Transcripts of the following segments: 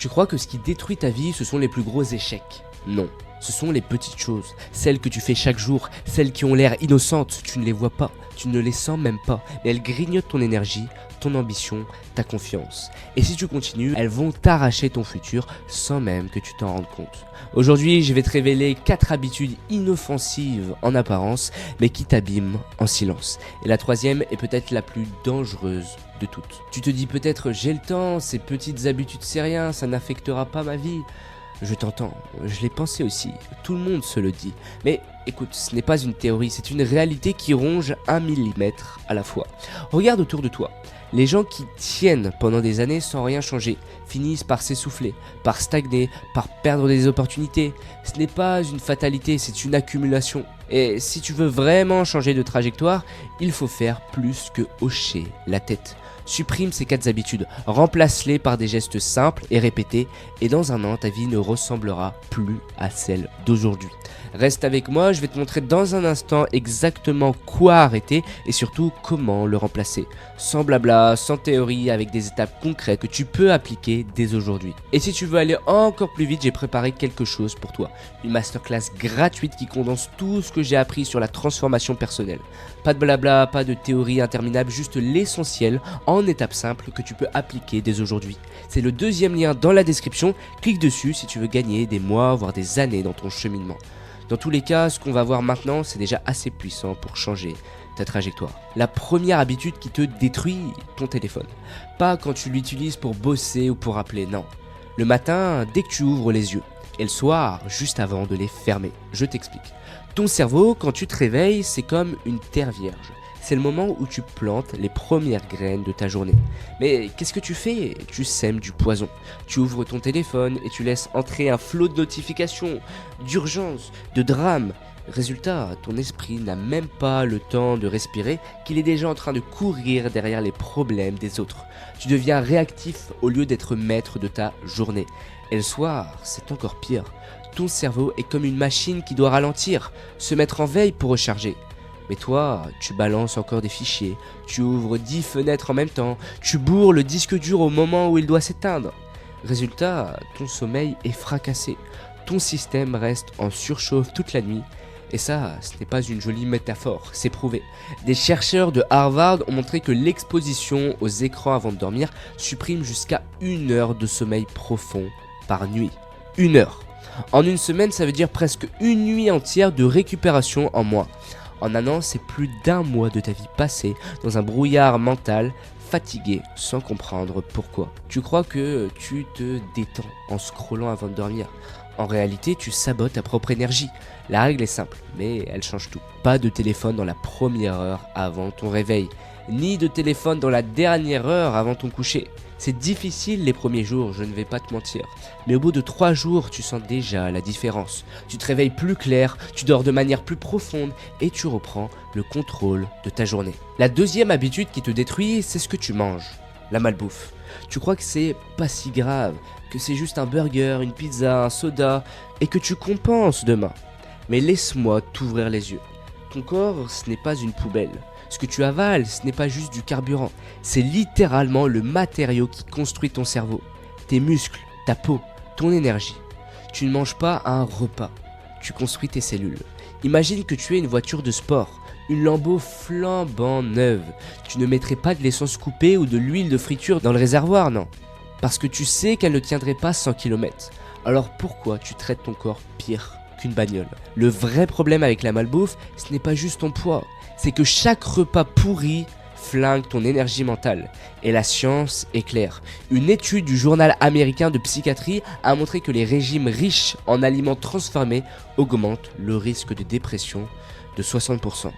Tu crois que ce qui détruit ta vie, ce sont les plus gros échecs? Non, ce sont les petites choses, celles que tu fais chaque jour, celles qui ont l'air innocentes, tu ne les vois pas, tu ne les sens même pas, mais elles grignotent ton énergie, ton ambition, ta confiance. Et si tu continues, elles vont t'arracher ton futur sans même que tu t'en rendes compte. Aujourd'hui, je vais te révéler 4 habitudes inoffensives en apparence, mais qui t'abîment en silence. Et la troisième est peut-être la plus dangereuse de toutes. Tu te dis peut-être, j'ai le temps, ces petites habitudes c'est rien, ça n'affectera pas ma vie. Je t'entends, je l'ai pensé aussi, tout le monde se le dit. Mais écoute, ce n'est pas une théorie, c'est une réalité qui ronge 1 millimètre à la fois. Regarde autour de toi. Les gens qui tiennent pendant des années sans rien changer finissent par s'essouffler, par stagner, par perdre des opportunités. Ce n'est pas une fatalité, c'est une accumulation. Et si tu veux vraiment changer de trajectoire, il faut faire plus que hocher la tête. Supprime ces 4 habitudes, remplace-les par des gestes simples et répétés, et dans un an, ta vie ne ressemblera plus à celle d'aujourd'hui. Reste avec moi, je vais te montrer dans un instant exactement quoi arrêter et surtout comment le remplacer. Sans blabla, sans théorie, avec des étapes concrètes que tu peux appliquer dès aujourd'hui. Et si tu veux aller encore plus vite, j'ai préparé quelque chose pour toi. Une masterclass gratuite qui condense tout ce que j'ai appris sur la transformation personnelle. Pas de blabla, pas de théorie interminable, juste l'essentiel en étapes simples que tu peux appliquer dès aujourd'hui. C'est le deuxième lien dans la description, clique dessus si tu veux gagner des mois voire des années dans ton cheminement. Dans tous les cas, ce qu'on va voir maintenant, c'est déjà assez puissant pour changer ta trajectoire. La première habitude qui te détruit, ton téléphone. Pas quand tu l'utilises pour bosser ou pour appeler, non. Le matin, dès que tu ouvres les yeux. Et le soir, juste avant de les fermer. Je t'explique. Ton cerveau, quand tu te réveilles, c'est comme une terre vierge. C'est le moment où tu plantes les premières graines de ta journée. Mais qu'est-ce que tu fais? Tu sèmes du poison. Tu ouvres ton téléphone et tu laisses entrer un flot de notifications, d'urgences, de drames. Résultat, ton esprit n'a même pas le temps de respirer qu'il est déjà en train de courir derrière les problèmes des autres. Tu deviens réactif au lieu d'être maître de ta journée. Et le soir, c'est encore pire. Ton cerveau est comme une machine qui doit ralentir, se mettre en veille pour recharger. Mais toi, tu balances encore des fichiers, tu ouvres 10 fenêtres en même temps, tu bourres le disque dur au moment où il doit s'éteindre. Résultat, ton sommeil est fracassé, ton système reste en surchauffe toute la nuit. Et ça, ce n'est pas une jolie métaphore, c'est prouvé. Des chercheurs de Harvard ont montré que l'exposition aux écrans avant de dormir supprime jusqu'à 1 heure de sommeil profond par nuit. 1 heure. En une semaine, ça veut dire presque une nuit entière de récupération en moins. En un an, c'est plus d'1 mois de ta vie passée dans un brouillard mental, fatigué, sans comprendre pourquoi. Tu crois que tu te détends en scrollant avant de dormir. En réalité, tu sabotes ta propre énergie. La règle est simple, mais elle change tout. Pas de téléphone dans la première heure avant ton réveil, ni de téléphone dans la dernière heure avant ton coucher. C'est difficile les premiers jours, je ne vais pas te mentir. Mais au bout de 3 jours, tu sens déjà la différence. Tu te réveilles plus clair, tu dors de manière plus profonde et tu reprends le contrôle de ta journée. La deuxième habitude qui te détruit, c'est ce que tu manges. La malbouffe. Tu crois que c'est pas si grave, que c'est juste un burger, une pizza, un soda et que tu compenses demain. Mais laisse-moi t'ouvrir les yeux. Ton corps, ce n'est pas une poubelle. Ce que tu avales, ce n'est pas juste du carburant, c'est littéralement le matériau qui construit ton cerveau, tes muscles, ta peau, ton énergie. Tu ne manges pas un repas, tu construis tes cellules. Imagine que tu es une voiture de sport, une Lambo flambant neuve. Tu ne mettrais pas de l'essence coupée ou de l'huile de friture dans le réservoir, non? Parce que tu sais qu'elle ne tiendrait pas 100 km. Alors pourquoi tu traites ton corps pire qu'une bagnole? Le vrai problème avec la malbouffe, ce n'est pas juste ton poids. C'est que chaque repas pourri flingue ton énergie mentale. Et la science est claire. Une étude du journal américain de psychiatrie a montré que les régimes riches en aliments transformés augmentent le risque de dépression de 60%.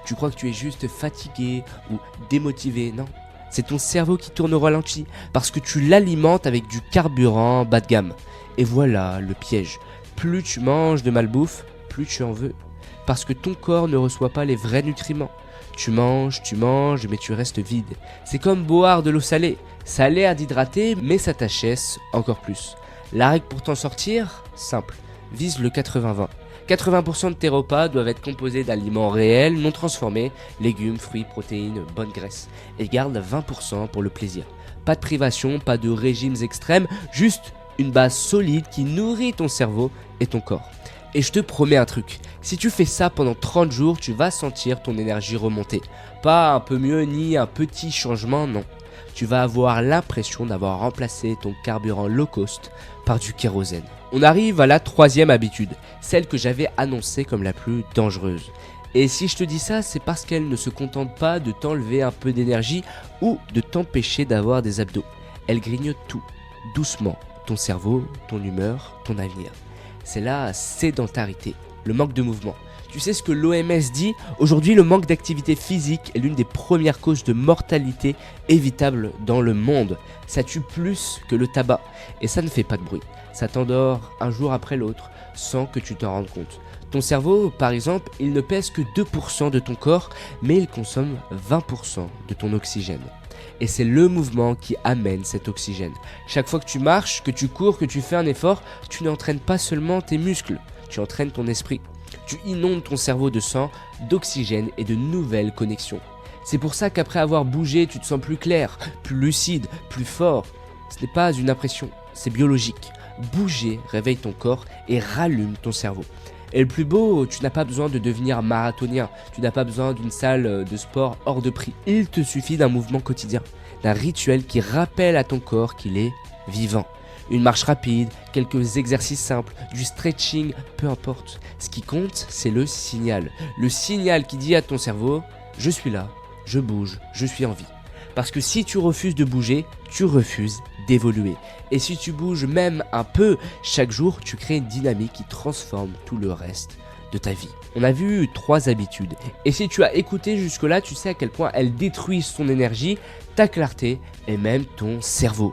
Tu crois que tu es juste fatigué ou démotivé? Non. C'est ton cerveau qui tourne au ralenti parce que tu l'alimentes avec du carburant bas de gamme. Et voilà le piège. Plus tu manges de malbouffe, plus tu en veux. Parce que ton corps ne reçoit pas les vrais nutriments. Tu manges, mais tu restes vide. C'est comme boire de l'eau salée. Ça a l'air d'hydrater, mais ça t'achèsse encore plus. La règle pour t'en sortir? Simple. Vise le 80-20. 80% de tes repas doivent être composés d'aliments réels, non transformés, légumes, fruits, protéines, bonne graisse. Et garde 20% pour le plaisir. Pas de privation, pas de régimes extrêmes, juste une base solide qui nourrit ton cerveau et ton corps. Et je te promets un truc, si tu fais ça pendant 30 jours, tu vas sentir ton énergie remonter. Pas un peu mieux ni un petit changement, non. Tu vas avoir l'impression d'avoir remplacé ton carburant low cost par du kérosène. On arrive à la troisième habitude, celle que j'avais annoncée comme la plus dangereuse. Et si je te dis ça, c'est parce qu'elle ne se contente pas de t'enlever un peu d'énergie ou de t'empêcher d'avoir des abdos. Elle grignote tout, doucement, ton cerveau, ton humeur, ton avenir. C'est la sédentarité, le manque de mouvement. Tu sais ce que l'OMS dit? Aujourd'hui, le manque d'activité physique est l'une des premières causes de mortalité évitable dans le monde. Ça tue plus que le tabac et ça ne fait pas de bruit. Ça t'endort un jour après l'autre sans que tu t'en rendes compte. Ton cerveau, par exemple, il ne pèse que 2% de ton corps, mais il consomme 20% de ton oxygène. Et c'est le mouvement qui amène cet oxygène. Chaque fois que tu marches, que tu cours, que tu fais un effort, tu n'entraînes pas seulement tes muscles, tu entraînes ton esprit. Tu inondes ton cerveau de sang, d'oxygène et de nouvelles connexions. C'est pour ça qu'après avoir bougé, tu te sens plus clair, plus lucide, plus fort. Ce n'est pas une impression, c'est biologique. Bouger réveille ton corps et rallume ton cerveau. Et le plus beau, tu n'as pas besoin de devenir marathonien, tu n'as pas besoin d'une salle de sport hors de prix. Il te suffit d'un mouvement quotidien, d'un rituel qui rappelle à ton corps qu'il est vivant. Une marche rapide, quelques exercices simples, du stretching, peu importe. Ce qui compte, c'est le signal. Le signal qui dit à ton cerveau « Je suis là, je bouge, je suis en vie ». Parce que si tu refuses de bouger, tu refuses d'évoluer. Et si tu bouges même un peu, chaque jour, tu crées une dynamique qui transforme tout le reste de ta vie. On a vu 3 habitudes. Et si tu as écouté jusque-là, tu sais à quel point elles détruisent ton énergie, ta clarté et même ton cerveau.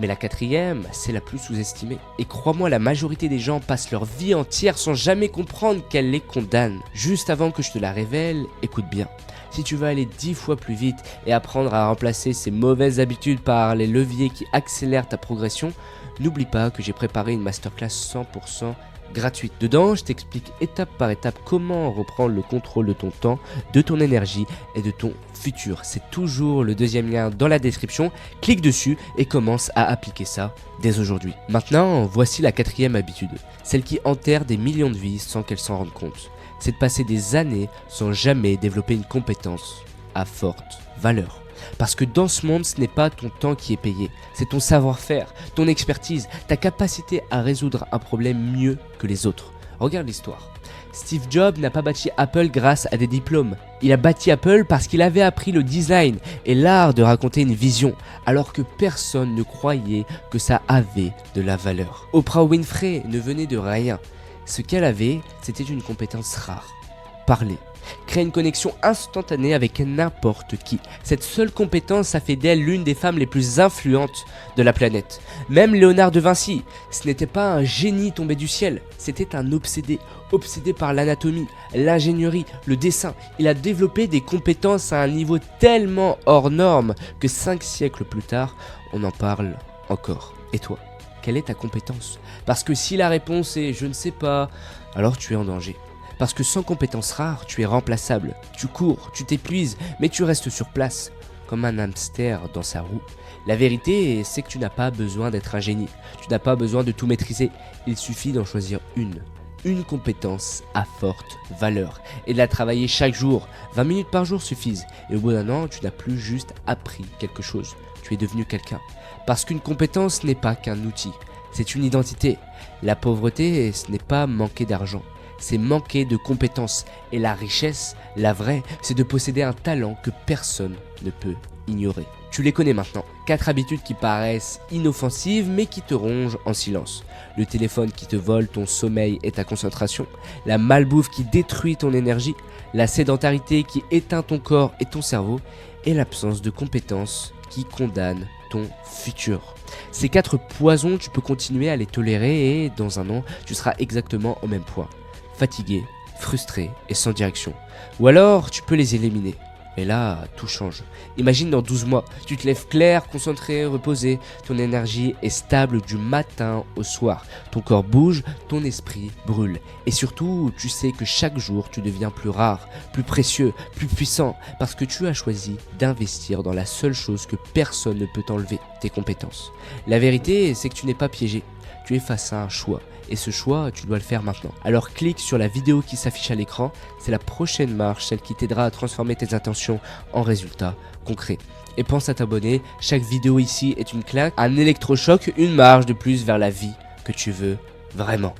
Mais la 4e, c'est la plus sous-estimée. Et crois-moi, la majorité des gens passent leur vie entière sans jamais comprendre qu'elle les condamne. Juste avant que je te la révèle, écoute bien. Si tu veux aller 10 fois plus vite et apprendre à remplacer ces mauvaises habitudes par les leviers qui accélèrent ta progression, n'oublie pas que j'ai préparé une masterclass 100% gratuite. Dedans, je t'explique étape par étape comment reprendre le contrôle de ton temps, de ton énergie et de ton futur. C'est toujours le 2e lien dans la description. Clique dessus et commence à appliquer ça dès aujourd'hui. Maintenant, voici la 4e habitude, celle qui enterre des millions de vies sans qu'elles s'en rendent compte. C'est de passer des années sans jamais développer une compétence à forte valeur. Parce que dans ce monde, ce n'est pas ton temps qui est payé, c'est ton savoir-faire, ton expertise, ta capacité à résoudre un problème mieux que les autres. Regarde l'histoire. Steve Jobs n'a pas bâti Apple grâce à des diplômes. Il a bâti Apple parce qu'il avait appris le design et l'art de raconter une vision, alors que personne ne croyait que ça avait de la valeur. Oprah Winfrey ne venait de rien. Ce qu'elle avait, c'était une compétence rare. Parler. Créer une connexion instantanée avec n'importe qui. Cette seule compétence a fait d'elle l'une des femmes les plus influentes de la planète. Même Léonard de Vinci, ce n'était pas un génie tombé du ciel, c'était un obsédé. Obsédé par l'anatomie, l'ingénierie, le dessin. Il a développé des compétences à un niveau tellement hors norme que 5 siècles plus tard, on en parle encore. Et toi ? Quelle est ta compétence? Parce que si la réponse est « je ne sais pas », alors tu es en danger. Parce que sans compétence rare, tu es remplaçable. Tu cours, tu t'épuises, mais tu restes sur place, comme un hamster dans sa roue. La vérité, c'est que tu n'as pas besoin d'être un génie. Tu n'as pas besoin de tout maîtriser. Il suffit d'en choisir une compétence à forte valeur et de la travailler chaque jour. 20 minutes par jour suffisent et au bout d'un an, tu n'as plus juste appris quelque chose, tu es devenu quelqu'un. Parce qu'une compétence n'est pas qu'un outil, c'est une identité. La pauvreté, ce n'est pas manquer d'argent, c'est manquer de compétences. Et la richesse, la vraie, c'est de posséder un talent que personne ne peut ignorer. Tu les connais maintenant, 4 habitudes qui paraissent inoffensives mais qui te rongent en silence. Le téléphone qui te vole ton sommeil et ta concentration, la malbouffe qui détruit ton énergie, la sédentarité qui éteint ton corps et ton cerveau, et l'absence de compétences qui condamne ton futur. Ces 4 poisons, tu peux continuer à les tolérer et dans un an, tu seras exactement au même point. Fatigué, frustré et sans direction. Ou alors, tu peux les éliminer. Et là, tout change. Imagine dans 12 mois, tu te lèves clair, concentré, reposé, ton énergie est stable du matin au soir. Ton corps bouge, ton esprit brûle. Et surtout, tu sais que chaque jour, tu deviens plus rare, plus précieux, plus puissant, parce que tu as choisi d'investir dans la seule chose que personne ne peut t'enlever, tes compétences. La vérité, c'est que tu n'es pas piégé. Tu es face à un choix. Et ce choix, tu dois le faire maintenant. Alors clique sur la vidéo qui s'affiche à l'écran. C'est la prochaine marche, celle qui t'aidera à transformer tes intentions en résultats concrets. Et pense à t'abonner. Chaque vidéo ici est une claque, un électrochoc, une marche de plus vers la vie que tu veux vraiment.